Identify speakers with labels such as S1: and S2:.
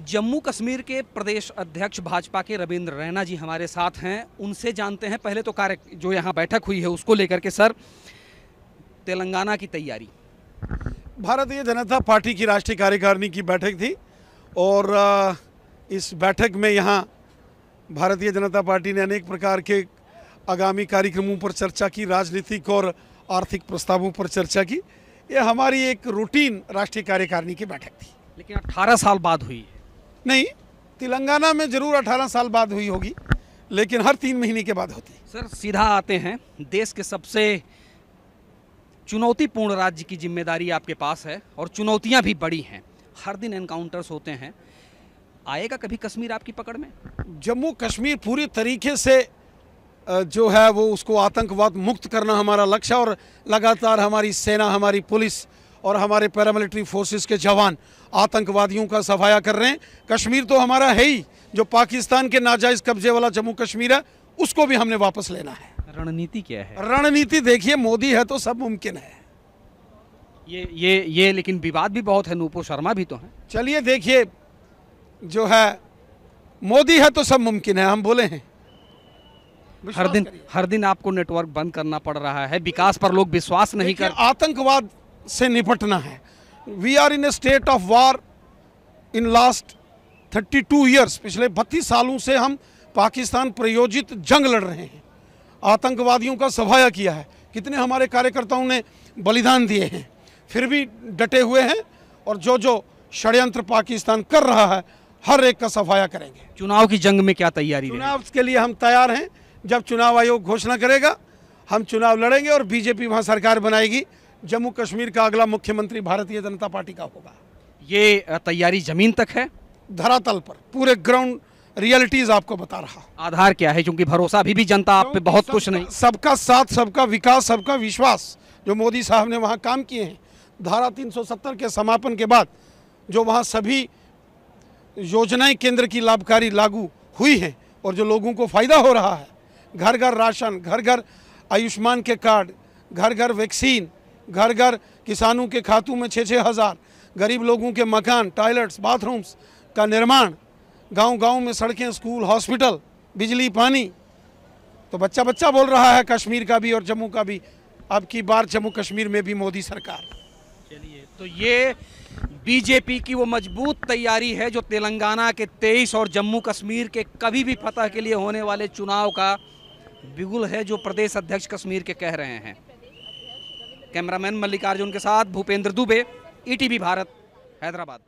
S1: जम्मू कश्मीर के प्रदेश अध्यक्ष भाजपा के रविंद्र रैना जी हमारे साथ हैं। उनसे जानते हैं पहले तो कार्य जो यहाँ बैठक हुई है उसको लेकर के। सर, तेलंगाना की तैयारी।
S2: भारतीय जनता पार्टी की राष्ट्रीय कार्यकारिणी की बैठक थी और इस बैठक में यहाँ भारतीय जनता पार्टी ने अनेक प्रकार के आगामी कार्यक्रमों पर चर्चा की, राजनीतिक और आर्थिक प्रस्तावों पर चर्चा की। ये हमारी एक रूटीन राष्ट्रीय कार्यकारिणी की बैठक थी।
S1: लेकिन 18 साल बाद हुई है।
S2: नहीं, तेलंगाना में जरूर 18 साल बाद हुई होगी, लेकिन हर 3 महीने के बाद होती है।
S1: सर, सीधा आते हैं, देश के सबसे चुनौतीपूर्ण राज्य की जिम्मेदारी आपके पास है और चुनौतियां भी बड़ी हैं। हर दिन एनकाउंटर्स होते हैं। आएगा कभी कश्मीर आपकी पकड़ में?
S2: जम्मू कश्मीर पूरी तरीके से जो है वो उसको आतंकवाद मुक्त करना हमारा लक्ष्य, और लगातार हमारी सेना, हमारी पुलिस और हमारे पैरामिलिट्री फोर्सेस के जवान आतंकवादियों का सफाया कर रहे हैं। कश्मीर तो हमारा है ही, जो पाकिस्तान के नाजायज कब्जे वाला जम्मू कश्मीर है उसको भी हमने वापस लेना है।
S1: रणनीति क्या है?
S2: रणनीति देखिए, मोदी है तो सब मुमकिन है।
S1: ये लेकिन विवाद भी बहुत है, नूपुर शर्मा भी तो है।
S2: चलिए देखिए, जो है मोदी है तो सब मुमकिन है, हम बोले हैं।
S1: हर दिन आपको नेटवर्क बंद करना पड़ रहा है, विकास पर लोग विश्वास नहीं कर।
S2: आतंकवाद से निपटना है। We are in a state of war in last 32 years. पिछले 32 सालों से हम पाकिस्तान प्रायोजित जंग लड़ रहे हैं, आतंकवादियों का सफाया किया है। कितने हमारे कार्यकर्ताओं ने बलिदान दिए हैं, फिर भी डटे हुए हैं, और जो षड्यंत्र पाकिस्तान कर रहा है हर एक का सफाया करेंगे।
S1: चुनाव की जंग में क्या तैयारी?
S2: चुनाव के लिए हम तैयार हैं। जब चुनाव आयोग घोषणा करेगा हम चुनाव लड़ेंगे और बीजेपी वहां सरकार बनाएगी। जम्मू कश्मीर का अगला मुख्यमंत्री भारतीय जनता पार्टी का होगा।
S1: ये तैयारी जमीन तक है,
S2: धरातल पर पूरे ग्राउंड रियलिटीज आपको बता रहा।
S1: आधार क्या है? क्योंकि भरोसा अभी भी जनता आप पे बहुत कुछ नहीं।
S2: सबका साथ, सबका विकास, सबका विश्वास जो मोदी साहब ने वहां काम किए हैं। धारा 370 के समापन के बाद जो वहां सभी योजनाएं केंद्र की लाभकारी लागू हुई हैं और जो लोगों को फायदा हो रहा है, घर घर राशन, घर घर आयुष्मान के कार्ड, घर घर वैक्सीन, घर घर किसानों के खातों में 6-6 हज़ार, गरीब लोगों के मकान, टॉयलेट्स, बाथरूम्स का निर्माण, गांव-गांव में सड़कें, स्कूल, हॉस्पिटल, बिजली, पानी। तो बच्चा बच्चा बोल रहा है कश्मीर का भी और जम्मू का भी। अब की बार जम्मू कश्मीर में भी मोदी सरकार।
S1: चलिए, तो ये बीजेपी की वो मजबूत तैयारी है जो तेलंगाना के 23 और जम्मू कश्मीर के कभी भी फतह के लिए होने वाले चुनाव का बिगुल है, जो प्रदेश अध्यक्ष कश्मीर के कह रहे हैं। कैमरामैन मल्लिकार्जुन के साथ भूपेंद्र दुबे, ईटीवी भारत, हैदराबाद।